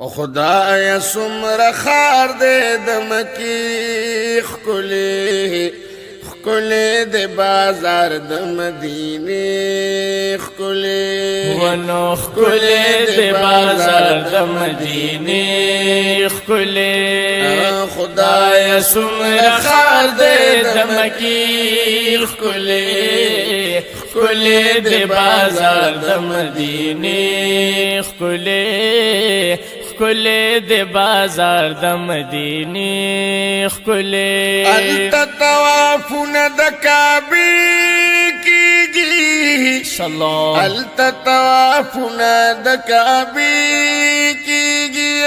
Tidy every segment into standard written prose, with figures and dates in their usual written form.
خدای سمر خار دے دمکی خکلی خکلی دے بازار دمدینی خکلی ونو خکلی دے بازار دمدینی خکلی خدای سمر خار دے دمکی خکلی خکلی دے بازار دمدینی خکلی خکلی دے بازار دمدینی خکلی انت توافن دکابی کیگی صلو انت توافن دکابی کیگی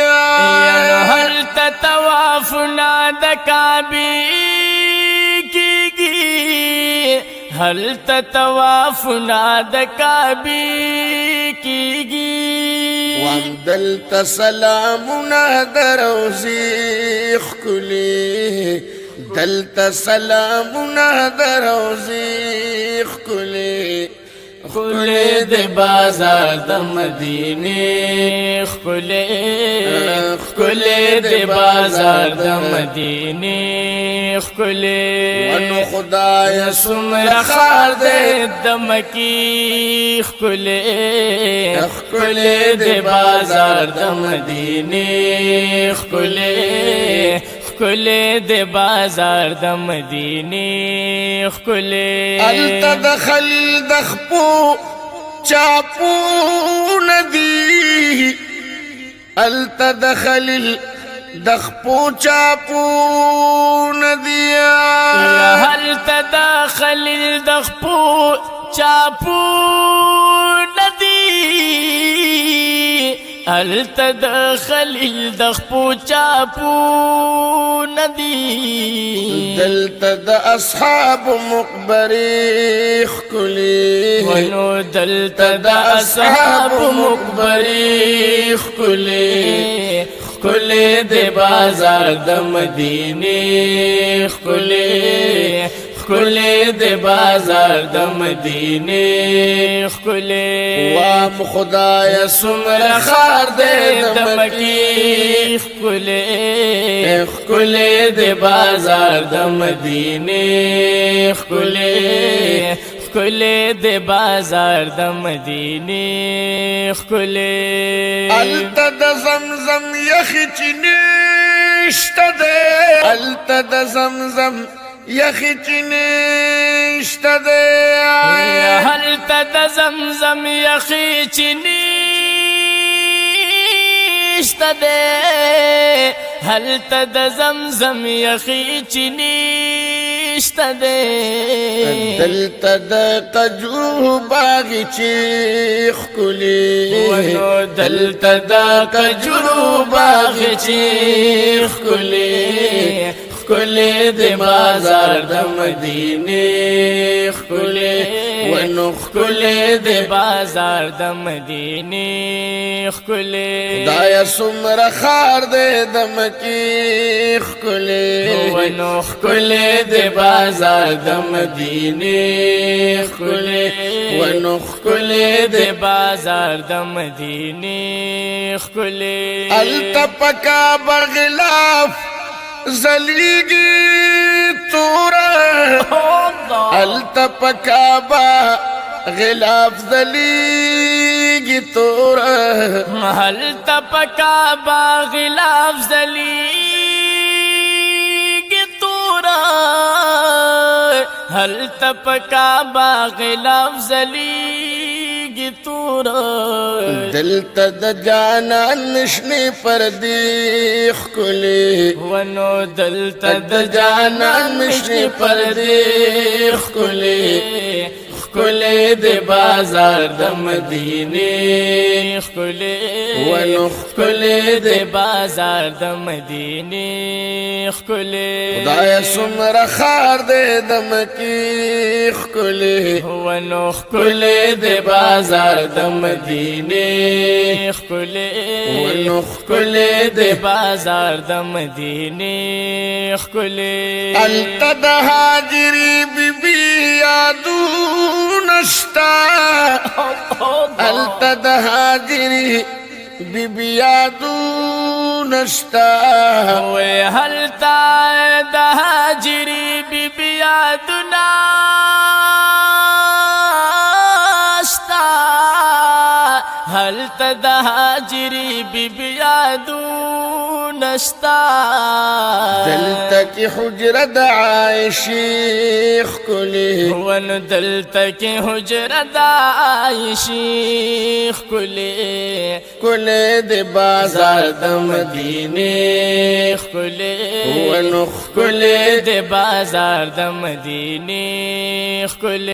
هل تتوافنا دکابی کیگی هل تتوافنا دکابی کیگی وام دلت سلامنا دروزی خکلی دلت سلامنا دروزی خکلی خکلی دے بازار دمدینی خکلی خکلی دے بازار دمدینی خکلی ونو خدای سمر خار دے دمکی خکلی خکلی دے بازار دمدینی خکلی خکلی دے بازار دمدینی خکلی التدخل دخپو چاپو ندی التدخل دخپو چاپو ندی هل تداخل الدخپو چاپو ندی هل تداخل الدخپو چاپو ندی دلت دا اصحاب مقبری خکلی ونو دلت دا اصحاب مقبری خکلی خکلی دے بازار دمدینی خکلی خکلی دے بازار دمدینی خکلی وام خدای سمر خار دے دمکی خکلی خکلی دے بازار دمدینی خکلی خکلی دے بازار دمدینی خکلی التا دا زمزم یخی چنیشتا دے التا دا زمزم یخی چنیشتا دے هل تد زمزم یخی چنیشتا دے هل تد زمزم یخی چنیشتا دے دلتا دا قجو باغی چیخ کلی ونو دلتا دا کجرو باغ چیخ کلی خکلی دے بازار دمدینی خکلی ونو خکلی دے بازار دمدینی خکلی خدای سمر خار دے دمکی خکلی ونو خکلی دے بازار دمدینی خکلی ونو خکلی دے بازار دمدینی خکلی التا پکا بغلاف زلیگی تورا التا پکا بغلاف زلیگی تورا هل تپکا باغلاف زلیگ تورا هل تپکا باغلاف زلیگ تورا دلتا دا جانا نشنی پردی خکلی ونو دلتا د دا جانا نشنی پردی خکلی خکلی دے بازار دمدینی خکلی ونو خکلی دے بازار دمدینی خکلی خدای سمر خار دے دمکی خکلی ونو خکلی دے بازار دمدینی خکلی ونو خکلی دے بازار دمدینی خکلی التا دا حاجری بی بی یادو نشتا التا دا حاجری بی یادو نشتا وی هلتا د هاجری بی بی یادنا شتا هلتا د هاجری بی بی یادو نشتا دلتا کی حجر دا عائشی خکلی ون دلتا کی حجر دا عائشی خکلی کلی دی بازار دا مدینی خکلی ونو خکلی دی بازار د مدینه خکلی